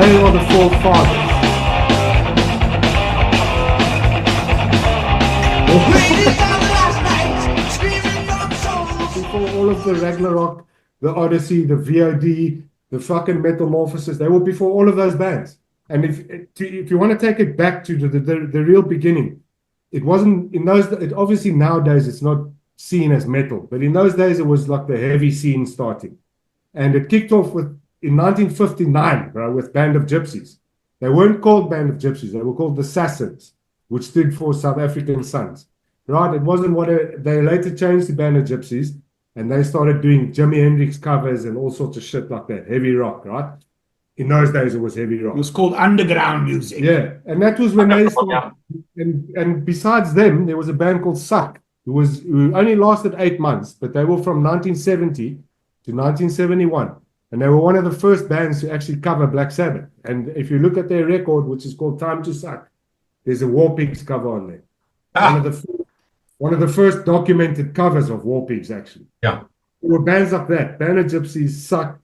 They are the forefathers. Before all of the Ragnärok, the Odyssey, the VOD, the fucking Metalmorphosis, they were before all of those bands. And if you want to take it back to the real beginning, it wasn't in those. Obviously nowadays it's not seen as metal, but in those days it was like the heavy scene starting, and it kicked off in 1959, bro, with Band of Gypsies. They weren't called Band of Gypsies; they were called the Sassins, which stood for South African Sons. Right? It wasn't they later changed to Band of Gypsies, and they started doing Jimi Hendrix covers and all sorts of shit like that, heavy rock, right? In those days, it was heavy rock. It was called underground music. Yeah, and that was when they started. And besides them, there was a band called Suck, who only lasted 8 months, but they were from 1970 to 1971. And they were one of the first bands to actually cover Black Sabbath. And if you look at their record, which is called Time to Suck, there's a War Pigs cover on there. One of the first documented covers of War Pigs, actually. Yeah. There were bands like that. Band of Gypsies, Suck.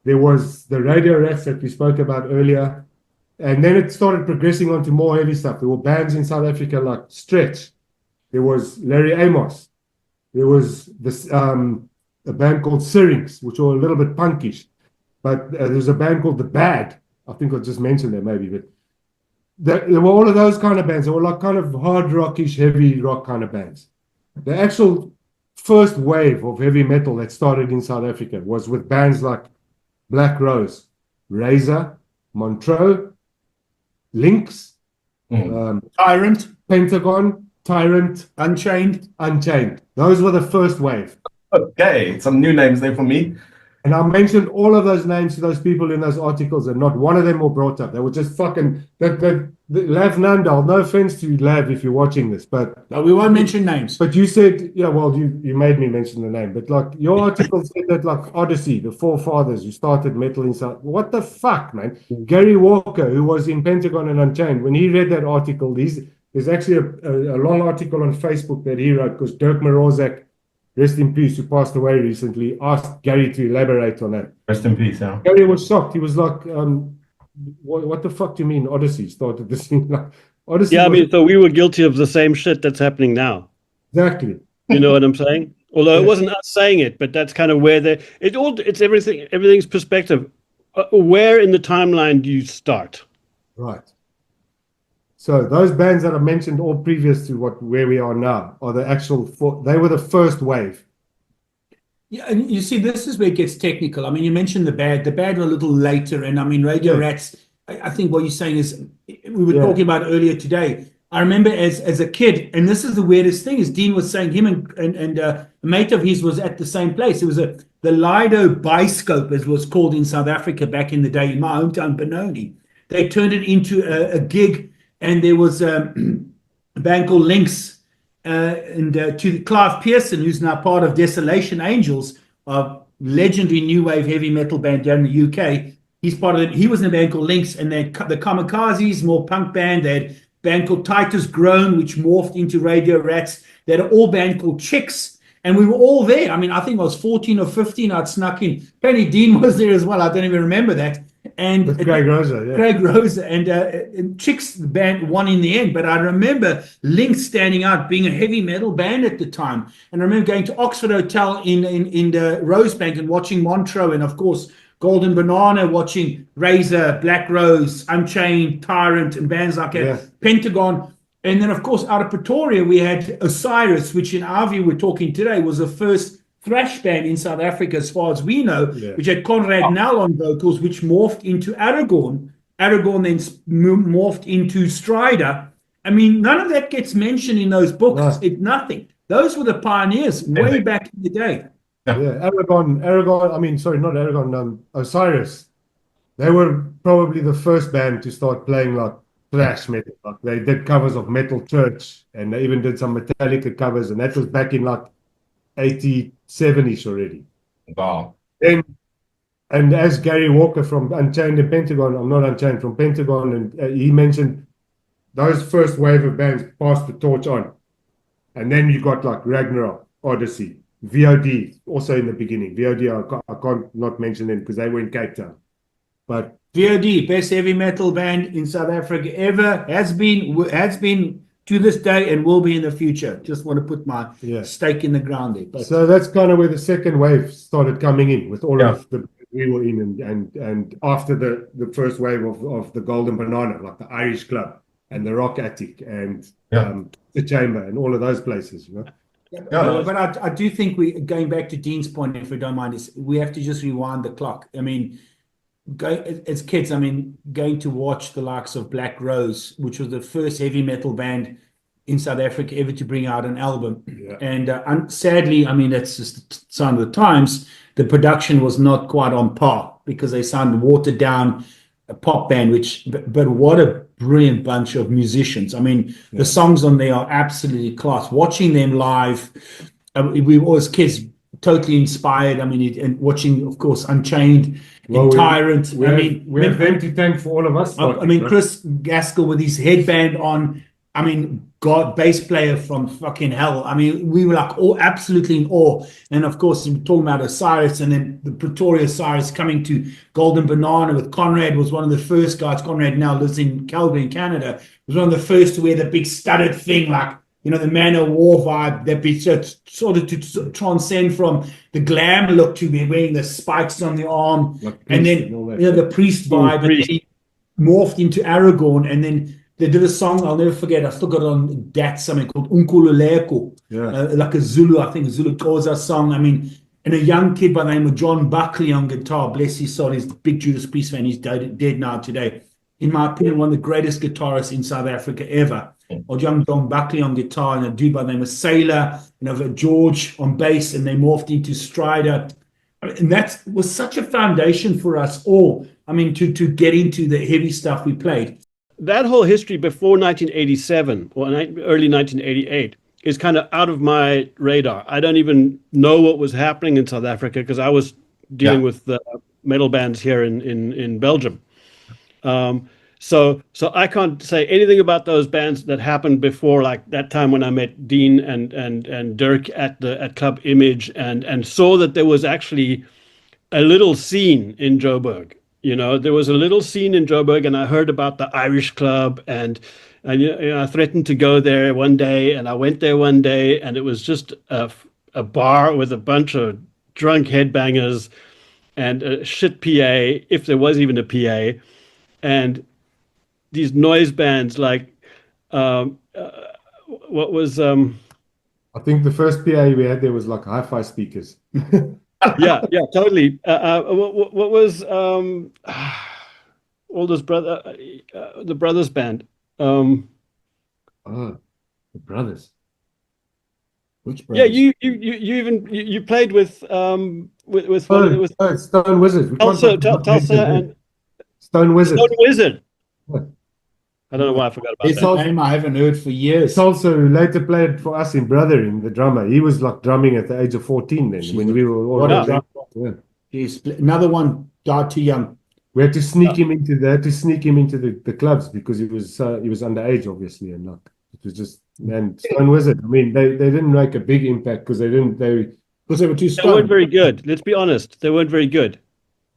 There was the Radio Rats that we spoke about earlier. And then it started progressing on to more heavy stuff. There were bands in South Africa like Stretch. There was Larry Amos. There was a band called Syrinx, which were a little bit punkish. But there's a band called The Bad. I think I'll just mention that maybe. But there were all of those kind of bands. They were like kind of hard rockish, heavy rock kind of bands. The actual first wave of heavy metal that started in South Africa was with bands like Black Rose, Razor, Montreux, Lynx, Tyrant, Pentagon, Tyrant, Unchained. Those were the first wave. Okay, some new names there for me. And I mentioned all of those names to those people in those articles, and not one of them were brought up. They were just fucking Lav Nandal. No offense to you, Lav, if you're watching this, but no, we won't mention names. But you said, yeah, well, you made me mention the name. But like your article said that like Odyssey, the forefathers who started metal in South. What the fuck, man? Gary Walker, who was in Pentagon and Unchained, when he read that article, there's actually a long article on Facebook that he wrote because Dirk Morozek, rest in peace, who passed away recently, asked Gary to elaborate on that. Rest in peace, yeah. Gary was shocked. He was like, what the fuck do you mean Odyssey started this thing? Like, Odyssey. Yeah, I mean, so we were guilty of the same shit that's happening now. Exactly. You know what I'm saying? Although it wasn't us saying it, but that's kind of where it's everything's perspective. Where in the timeline do you start? Right. So those bands that I mentioned all previous to where we are now are the actual they were the first wave. Yeah, and you see, this is where it gets technical. I mean, you mentioned the bad were a little later, and I mean, Radio Rats. I think what you're saying is we were talking about earlier today. I remember as a kid, and this is the weirdest thing, is Dean was saying him and a mate of his was at the same place. It was the Lido Biscope, as was called in South Africa back in the day, in my hometown, Benoni. They turned it into a gig. And there was a band called Lynx, and to Clive Pearson, who's now part of Desolation Angels, a legendary new wave heavy metal band down in the UK. He's part of it. He was in a band called Lynx, and then the Kamikazes, more punk band. They had a band called Titus Groan, which morphed into Radio Rats. They had an all band called Chicks, and we were all there. I mean, I think I was 14 or 15. I'd snuck in. Apparently, Dean was there as well. I don't even remember that. And with Craig Rosa, yeah. Craig Rosa and Chicks, the band won in the end. But I remember Lynx standing out, being a heavy metal band at the time. And I remember going to Oxford Hotel in the Rosebank and watching Montreux, and of course Golden Banana, watching Razor, Black Rose, Unchained, Tyrant, and bands like that. Pentagon. And then of course out of Pretoria we had Osiris, which in our view we're talking today was the first thrash band in South Africa, as far as we know, which had Conrad Nell on vocals, which morphed into Aragorn. Aragorn then morphed into Stryder. I mean, none of that gets mentioned in those books. No. It's nothing. Those were the pioneers way back in the day. Yeah, Aragorn. I mean, sorry, not Aragorn. Osiris. They were probably the first band to start playing like thrash metal. Like they did covers of Metal Church, and they even did some Metallica covers, and that was back in like 87-ish already. Wow. And as Gary Walker from Unchained and Pentagon, I'm not Unchained, from Pentagon, and he mentioned those first wave of bands passed the torch on. And then you got like Ragnärok, Odyssey, VOD, also in the beginning. VOD, I can't not mention them because they were in Cape Town. But VOD, best heavy metal band in South Africa ever, has been to this day and will be in the future. Just want to put my stake in the ground there. But so that's kind of where the second wave started coming in with all of the we were in, and after the first wave of the Golden Banana, like the Irish Club and the Rock Attic and the Chamber and all of those places, you know. But I do think going back to Dean's point, if we don't mind, is we have to just rewind the clock. I mean, as kids, I mean, going to watch the likes of Black Rose, which was the first heavy metal band in South Africa ever to bring out an album. And sadly, I mean, that's just the sign of the times, the production was not quite on par because they sounded watered down, a pop band, but what a brilliant bunch of musicians. I mean, the songs on there are absolutely class. Watching them live, we were as kids totally inspired. I mean, and watching, of course, Unchained and Tyrant. We have them to thank for all of us. I mean, Chris Gaskell with his headband on. I mean, bass player from fucking hell. I mean, we were like all absolutely in awe. And of course, we're talking about Osiris, and then the Pretoria Osiris coming to Golden Banana with Conrad was one of the first guys. Conrad now lives in Calgary in Canada. Was one of the first to wear the big studded thing, like, you know, the Man of War vibe, that be sort of to transcend from the glam look to be wearing the spikes on the arm, and then the priest vibe, and then he morphed into Aragorn, and then they did a song I'll never forget. I still got it on that, something called Unkululeko, like a Zulu, I think, a Zulu Xhosa song. I mean, and a young kid by the name of John Buckley on guitar, bless his soul, he's a big Judas Priest fan, he's dead now today. In my opinion, one of the greatest guitarists in South Africa ever. Or young John Buckley on guitar, and a dude by the name of Sailor, George on bass, and they morphed into Stryder. And that was such a foundation for us all. I mean, to get into the heavy stuff we played. That whole history before 1987 or early 1988 is kind of out of my radar. I don't even know what was happening in South Africa because I was dealing with the metal bands here in Belgium. So I can't say anything about those bands that happened before, like that time when I met Dean and Dirk at Club Image and saw that there was actually a little scene in Joburg. You know, there was a little scene in Joburg, and I heard about the Irish Club, and you know, I threatened to go there one day, and I went there one day, and it was just a bar with a bunch of drunk headbangers and a shit PA, if there was even a PA, and these noise bands like what was I think the first PA we had there was like hi-fi speakers. yeah, totally. What was Aldo's brother, the Brothers band? The Brothers. Which Brothers? Yeah, you played with Stone Wizard. Tulsa and Stone Wizard. Stone Wizard. I don't know why I forgot about that. Name I haven't heard for years. Also, who later played for us in Brothering, the drummer. He was like drumming at the age of 14 then, when we were all Another one died too young. We had to sneak him into the clubs because he was underage, obviously, and like it was just Stone Wizard. I mean, they didn't make a big impact because they were too stoned. They weren't very good. Let's be honest, they weren't very good.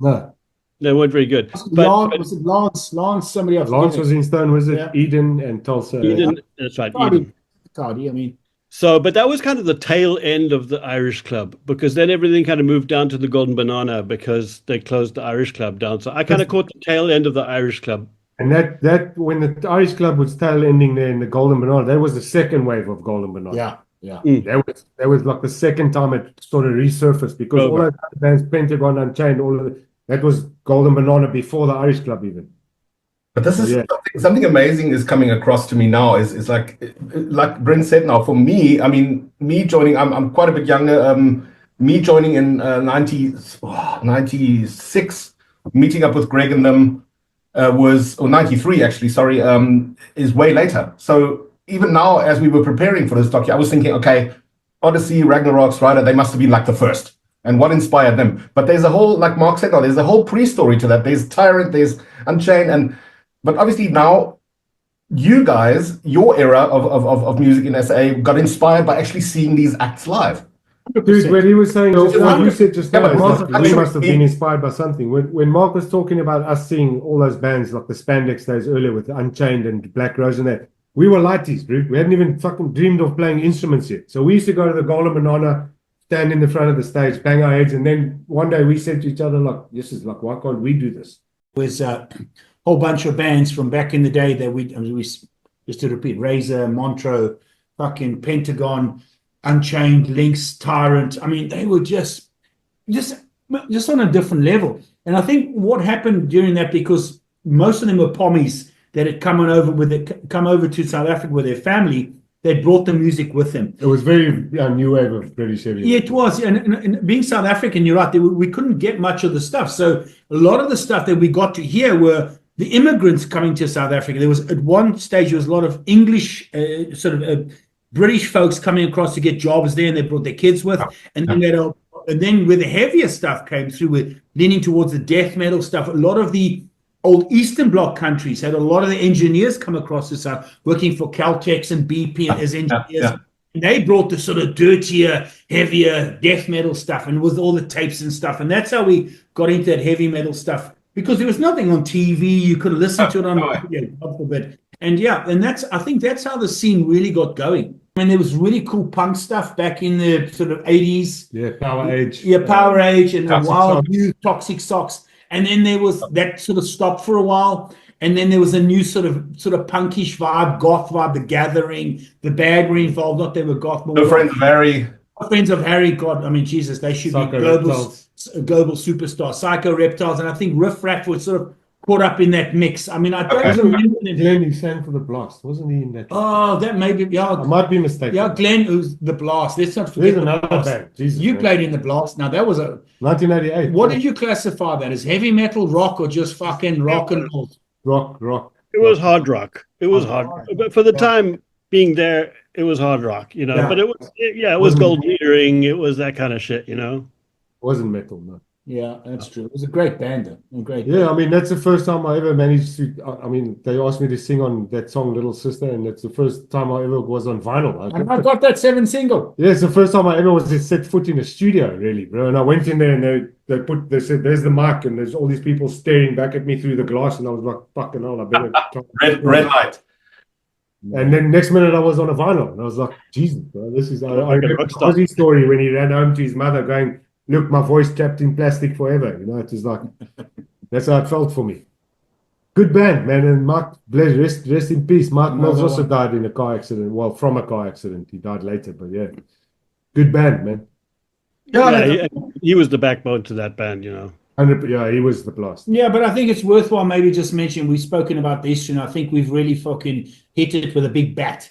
No. They weren't very good. Was it Lance? Somebody else. Lance was in Stone Wizard, Eden, and Tulsa. Eden, that's right. Eden. Cardi, I mean. So, but that was kind of the tail end of the Irish Club, because then everything kind of moved down to the Golden Banana because they closed the Irish Club down. So I kind of caught the tail end of the Irish Club. And that when the Irish Club was tail ending there in the Golden Banana, that was the second wave of Golden Banana. Yeah. That was like the second time it sort of resurfaced because all those other bands, Pentagon, Unchained, all of it, that was Golden Banana before the Irish Club even. But this is something amazing is coming across to me now. Is like Brin said now. For me, I mean, me joining, I'm quite a bit younger. Me joining in 96, meeting up with Greg and them or 93 actually. Sorry, is way later. So even now, as we were preparing for this docu, I was thinking, okay, Odyssey, Ragnärok, Stryder, they must have been like the first. And what inspired them? But there's a whole, like Marq said, there's a whole pre-story to that. There's Tyrant, there's Unchained, but obviously now, you guys, your era of music in SA got inspired by actually seeing these acts live. Dude, when he was saying, just now, you said just now, Yeah, but Marq, we must have been inspired by something. When Marq was talking about us seeing all those bands like the Spandex days earlier with Unchained and Black Rose and that, we were lighties, bro. We hadn't even fucking dreamed of playing instruments yet. So we used to go to the Golem Manana, stand in the front of the stage, bang our heads, and then one day we said to each other, like, this is like, why can't we do this? Was a whole bunch of bands from back in the day that we just to repeat, Razor, Montreux, fucking Pentagon, Unchained, Lynx, Tyrant. I mean, they were just on a different level. And I think what happened during that, because most of them were pommies that had come over to South Africa with their family, they brought the music with them. It was very new wave of British heavy. Yeah, it was. And being South African, you're right, we couldn't get much of the stuff. So a lot of the stuff that we got to hear were the immigrants coming to South Africa. There was, at one stage, there was a lot of English, British folks coming across to get jobs there, and they brought their kids with. And then where the heavier stuff came through, with leaning towards the death metal stuff, a lot of the old Eastern Bloc countries had a lot of the engineers come across the South, working for Caltex and BP as engineers. And they brought the sort of dirtier, heavier death metal stuff, and with all the tapes and stuff. And that's how we got into that heavy metal stuff, because there was nothing on TV. You could listen to it on radio, God forbid. And I think that's how the scene really got going. I mean, there was really cool punk stuff back in the sort of 80s. Yeah, Power Age. Yeah, Power Age and Toxic Wild Socks. New Toxic Socks. And then there was that sort of stopped for a while. And then there was a new sort of punkish vibe, goth vibe, The Gathering. The Bad were involved, not they were goth. The Friends of Harry. Friends of Harry, God, I mean, Jesus, they should Psycho be global superstar. Psycho Reptiles. And I think Riff Raff was sort of caught up in that mix. I mean, I don't remember them. Glenn, he sang for the Blast, wasn't he in that? Oh, that may be, I might be mistaken. Yeah, Glenn, who's the Blast. Let's not forget There's the another Blast. band. Jesus, You man. played in the Blast. Now, that was 1988. what did you classify that as? Heavy metal, rock, or just fucking rock and roll? Rock. It was hard rock. It was hard. But for the time being there, it was hard rock, you know. Yeah. But it was gold metering. It was that kind of shit, you know. Wasn't metal, no. Yeah, that's true. It was a great band, though. Yeah, I mean, that's the first time I ever managed to. I mean, they asked me to sing on that song, Little Sister, and that's the first time I ever was on vinyl. And I got that 7 single. Yeah, it's the first time I ever was to set foot in a studio, really, bro. And I went in there and they said, there's the mic, and there's all these people staring back at me through the glass, and I was like, fucking hell, I better. Red light. And then next minute I was on a vinyl, and I was like, Jesus, bro, this is. I remember rock star. Ozzy's story when he ran home to his mother going, look, my voice trapped in plastic forever. You know, it was like, that's how it felt for me. Good band, man. And Marq, rest in peace. Marq Mills also died in a car accident. Well, from a car accident. He died later, but yeah. Good band, man. Yeah, he was the backbone to that band, you know. 100%, yeah, he was the Blast. Yeah, but I think it's worthwhile maybe just mentioning, we've spoken about this, and I think we've really fucking hit it with a big bat.